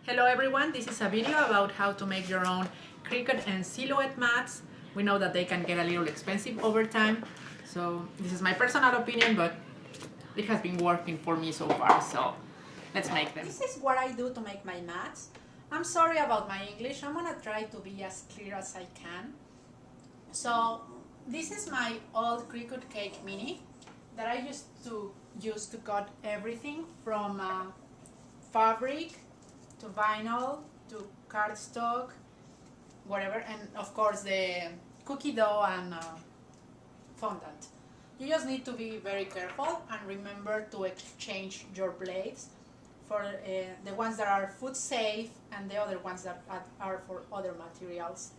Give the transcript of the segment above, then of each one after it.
Hello everyone, this is a video about how to make your own Cricut and Silhouette mats. We know that they can get a little expensive over time, so this is my personal opinion, but it has been working for me so far, so let's make them. This is what I do to make my mats. I'm sorry about my English, I'm gonna try to be as clear as I can. So this is my old Cricut Cake Mini that I used to use to cut everything from fabric to vinyl to cardstock, whatever, and of course the cookie dough and fondant. You just need to be very careful and remember to exchange your blades for the ones that are food safe and the other ones that are for other materials.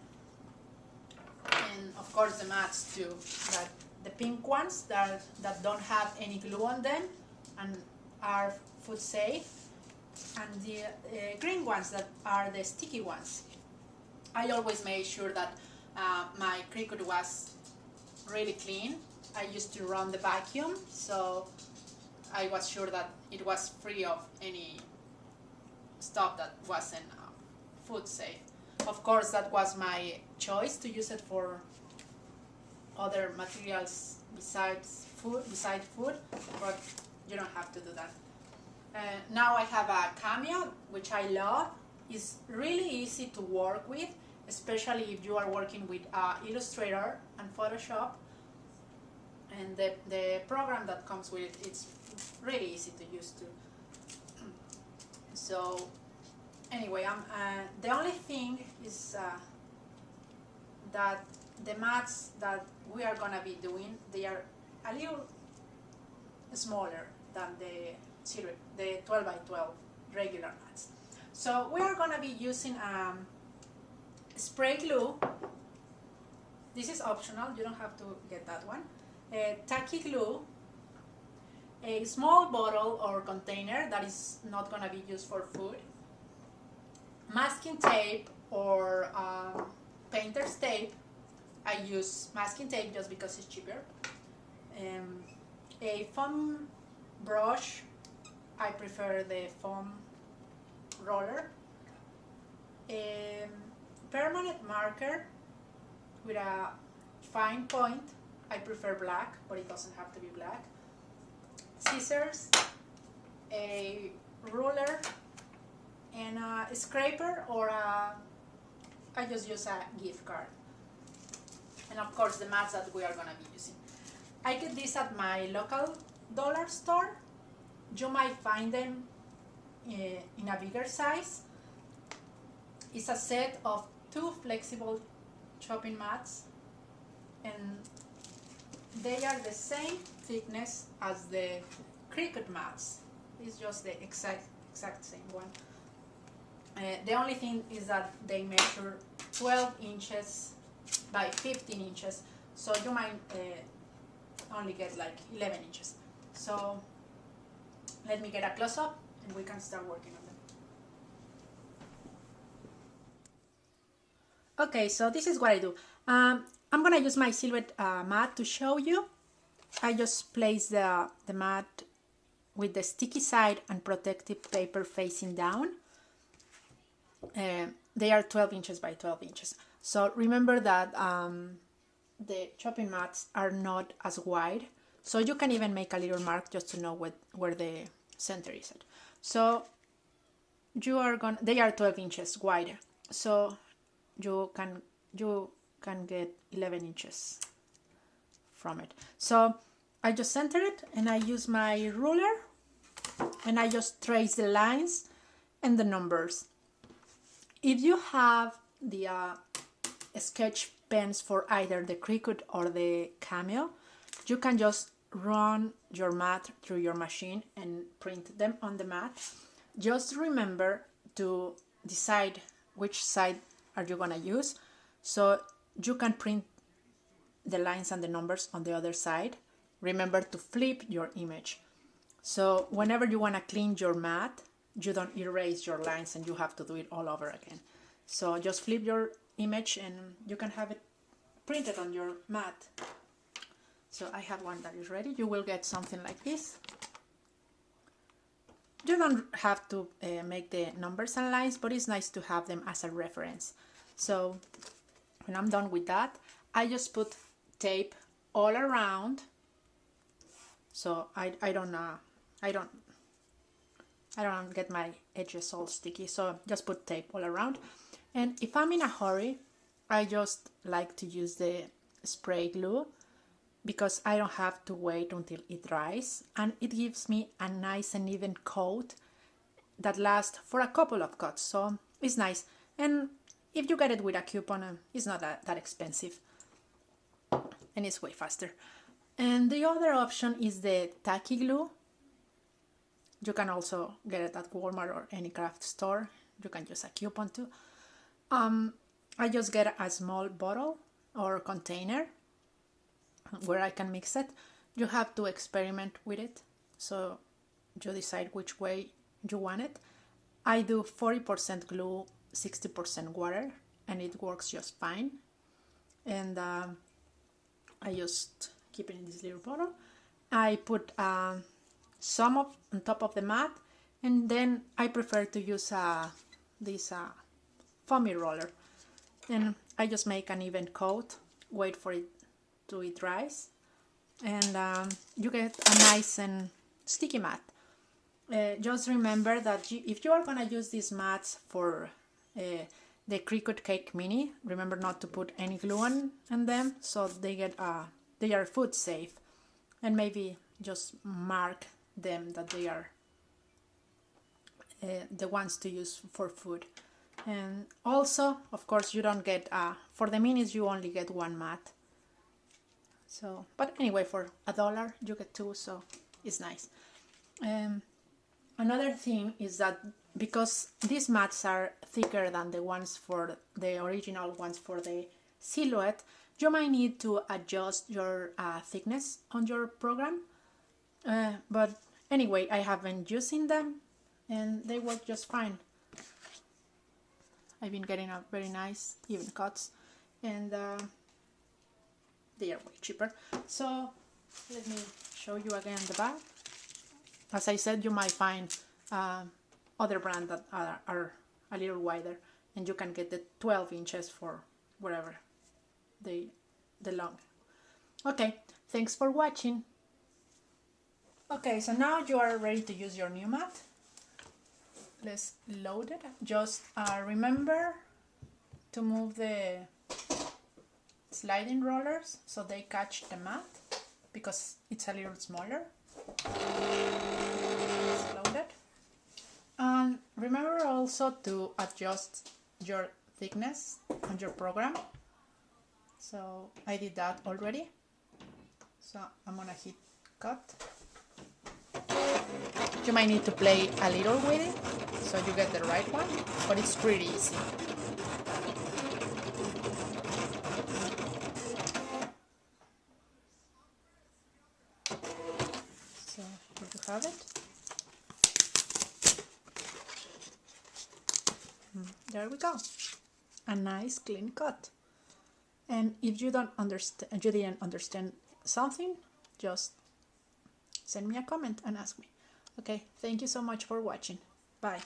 And of course the mats too, that the pink ones that don't have any glue on them and are food safe, and the green ones that are the sticky ones. I always made sure that my Cricut was really clean. I used to run the vacuum, so I was sure that it was free of any stuff that wasn't food safe. Of course, that was my choice to use it for other materials besides food, but you don't have to do that. Now I have a Cameo, which I love. It's really easy to work with, especially if you are working with Illustrator and Photoshop. And the program that comes with it, it's really easy to use too. So anyway, the only thing is that the mats that we are going to be doing, they are a little smaller than the 12 by 12 regular mats. So we are going to be using spray glue. This is optional, you don't have to get that one. Tacky glue, a small bottle or container that is not going to be used for food, masking tape or painter's tape. I use masking tape just because it's cheaper. A foam brush, I prefer the foam roller. A permanent marker with a fine point, I prefer black, but it doesn't have to be black. Scissors, a ruler, and a scraper, or I just use a gift card. And of course the mats that we are going to be using. I get this at my local dollar store. You might find them in a bigger size. It's a set of 2 flexible chopping mats, and they are the same thickness as the Cricut mats. It's just the exact same one. The only thing is that they measure 12 inches by 15 inches, so you might only get like 11 inches. So let me get a close-up and we can start working on them. Okay, so this is what I do. I'm gonna use my Silhouette mat to show you. I just place the mat with the sticky side and protective paper facing down. They are 12 inches by 12 inches. So remember that the chopping mats are not as wide, so you can even make a little mark just to know where the center is at. So they are 12 inches wide, so you can get 11 inches from it. So I just center it and I use my ruler and I just trace the lines and the numbers. If you have the sketch pens for either the Cricut or the Cameo, you can just run your mat through your machine and print them on the mat. Just remember to decide which side are you gonna use, so you can print the lines and the numbers on the other side. Remember to flip your image, so whenever you want to clean your mat, you don't erase your lines and you have to do it all over again. So just flip your image and you can have it printed on your mat. So I have one that is ready. You will get something like this. don't have to make the numbers and lines, but it's nice to have them as a reference. So when I'm done with that, I just put tape all around, so I don't get my edges all sticky. So just put tape all around. And if I'm in a hurry, I just like to use the spray glue, because I don't have to wait until it dries, and it gives me a nice and even coat that lasts for a couple of cuts. So it's nice, and if you get it with a coupon, it's not that expensive, and it's way faster. And the other option is the tacky glue. You can also get it at Walmart or any craft store. You can use a coupon too. I just get a small bottle or container where I can mix it. You have to experiment with it, so you decide which way you want it. I do 40% glue, 60% water, and it works just fine. And I just keep it in this little bottle. I put some on top of the mat, and then I prefer to use this foamy roller, and I just make an even coat, wait for it to it dries, and you get a nice and sticky mat. Just remember that if you are gonna use these mats for the Cricut Cake Mini, remember not to put any glue on them, so they are food safe, and maybe just mark them that they are the ones to use for food. And also, of course, you don't get for the minis you only get one mat. So, but anyway, for $1 you get two, so it's nice. Another thing is that because these mats are thicker than the ones for the original ones for the Silhouette, you might need to adjust your thickness on your program. But anyway, I have been using them and they work just fine. I've been getting a very nice even cuts, and they are way cheaper. So let me show you again the back. As I said, you might find other brands that are a little wider, and you can get the 12 inches for whatever the long. Okay, thanks for watching. Okay, so now you are ready to use your new mat. Let's load it. Just remember to move the sliding rollers so they catch the mat, because it's a little smaller. It's loaded. And remember also to adjust your thickness on your program. So I did that already. So I'm gonna hit cut. You might need to play a little with it so you get the right one, but it's pretty easy. So here you have it. There we go. A nice clean cut. And if you didn't understand something, just send me a comment and ask me. Okay, thank you so much for watching. Bye.